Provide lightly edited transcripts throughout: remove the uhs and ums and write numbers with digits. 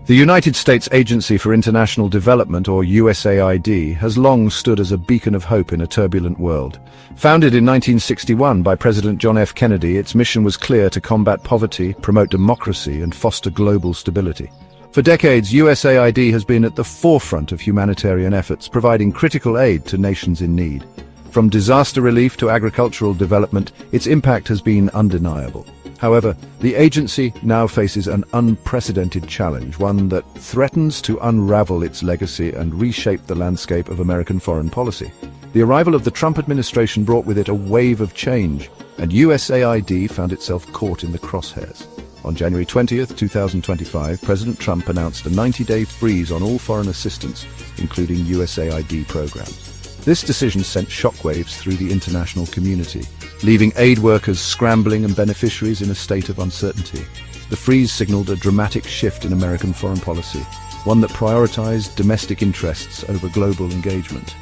The United States Agency for International Development, or USAID, has long stood as a beacon of hope in a turbulent world. Founded in 1961 by President John F. Kennedy, its mission was clear: to combat poverty, promote democracy, and foster global stability. For decades, USAID has been at the forefront of humanitarian efforts, providing critical aid to nations in need. From disaster relief to agricultural development, its impact has been undeniable. However, the agency now faces an unprecedented challenge, one that threatens to unravel its legacy and reshape the landscape of American foreign policy. The arrival of the Trump administration brought with it a wave of change, and USAID found itself caught in the crosshairs. On January 20th, 2025, President Trump announced a 90-day freeze on all foreign assistance, including USAID programs. This decision sent shockwaves through the international community, leaving aid workers scrambling and beneficiaries in a state of uncertainty. The freeze signaled a dramatic shift in American foreign policy, one that prioritized domestic interests over global engagement.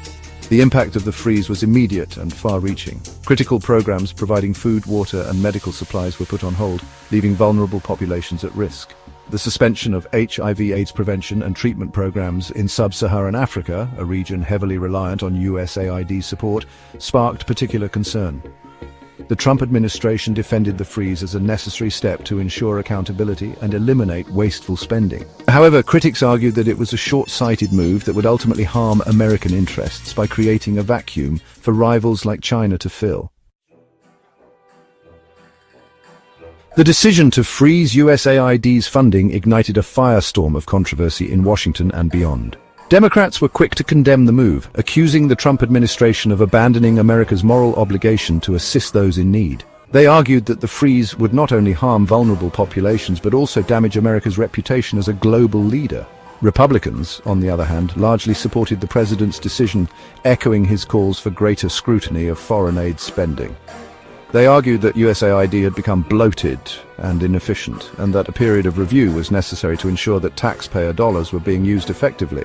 The impact of the freeze was immediate and far-reaching. Critical programs providing food, water, and medical supplies were put on hold, leaving vulnerable populations at risk. The suspension of HIV/AIDS prevention and treatment programs in sub-Saharan Africa, a region heavily reliant on USAID support, sparked particular concern. The Trump administration defended the freeze as a necessary step to ensure accountability and eliminate wasteful spending. However, critics argued that it was a short-sighted move that would ultimately harm American interests by creating a vacuum for rivals like China to fill. The decision to freeze USAID's funding ignited a firestorm of controversy in Washington and beyond. Democrats were quick to condemn the move, accusing the Trump administration of abandoning America's moral obligation to assist those in need. They argued that the freeze would not only harm vulnerable populations but also damage America's reputation as a global leader. Republicans, on the other hand, largely supported the president's decision, echoing his calls for greater scrutiny of foreign aid spending. They argued that USAID had become bloated and inefficient, and that a period of review was necessary to ensure that taxpayer dollars were being used effectively.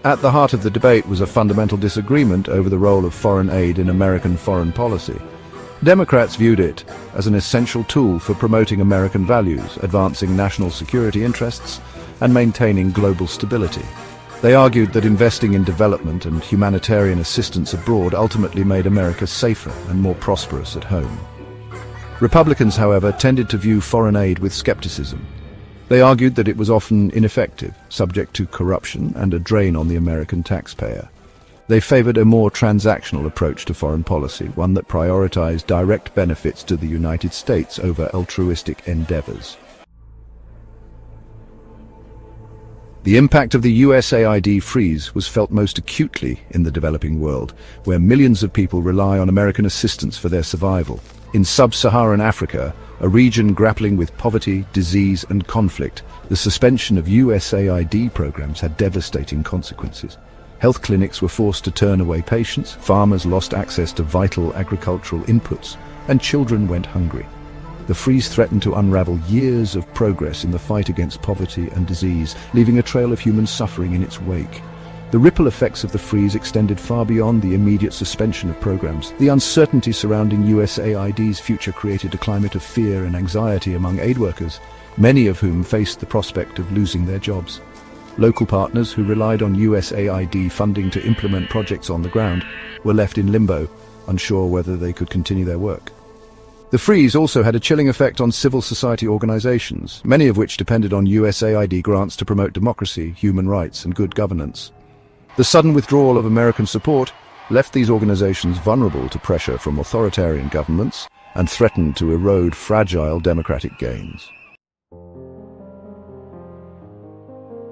At the heart of the debate was a fundamental disagreement over the role of foreign aid in American foreign policy. Democrats viewed it as an essential tool for promoting American values, advancing national security interests, and maintaining global stability. They argued that investing in development and humanitarian assistance abroad ultimately made America safer and more prosperous at home. Republicans, however, tended to view foreign aid with skepticism. They argued that it was often ineffective, subject to corruption, and a drain on the American taxpayer. They favored a more transactional approach to foreign policy, one that prioritized direct benefits to the United States over altruistic endeavors. The impact of the USAID freeze was felt most acutely in the developing world, where millions of people rely on American assistance for their survival. In sub-Saharan Africa, a region grappling with poverty, disease, and conflict, the suspension of USAID programs had devastating consequences. Health clinics were forced to turn away patients, farmers lost access to vital agricultural inputs, and children went hungry. The freeze threatened to unravel years of progress in the fight against poverty and disease, leaving a trail of human suffering in its wake. The ripple effects of the freeze extended far beyond the immediate suspension of programs. The uncertainty surrounding USAID's future created a climate of fear and anxiety among aid workers, many of whom faced the prospect of losing their jobs. Local partners who relied on USAID funding to implement projects on the ground were left in limbo, unsure whether they could continue their work. The freeze also had a chilling effect on civil society organizations, many of which depended on USAID grants to promote democracy, human rights, and good governance. The sudden withdrawal of American support left these organizations vulnerable to pressure from authoritarian governments and threatened to erode fragile democratic gains.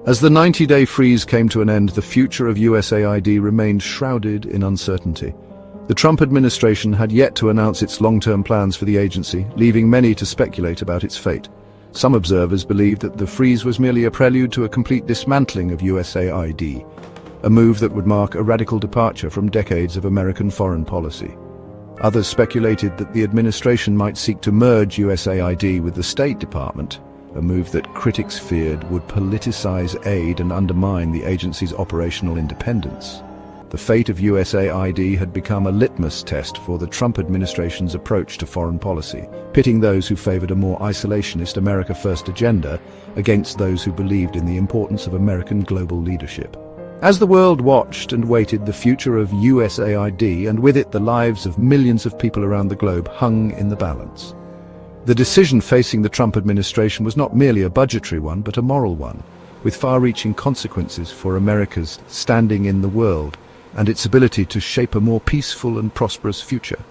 As the 90-day freeze came to an end, the future of USAID remained shrouded in uncertainty. The Trump administration had yet to announce its long-term plans for the agency, leaving many to speculate about its fate. Some observers believed that the freeze was merely a prelude to a complete dismantling of USAID, a move that would mark a radical departure from decades of American foreign policy. Others speculated that the administration might seek to merge USAID with the State Department, a move that critics feared would politicize aid and undermine the agency's operational independence. The fate of USAID had become a litmus test for the Trump administration's approach to foreign policy, pitting those who favored a more isolationist America First agenda against those who believed in the importance of American global leadership. As the world watched and waited, the future of USAID, and with it the lives of millions of people around the globe, hung in the balance. The decision facing the Trump administration was not merely a budgetary one, but a moral one, with far-reaching consequences for America's standing in the world and its ability to shape a more peaceful and prosperous future.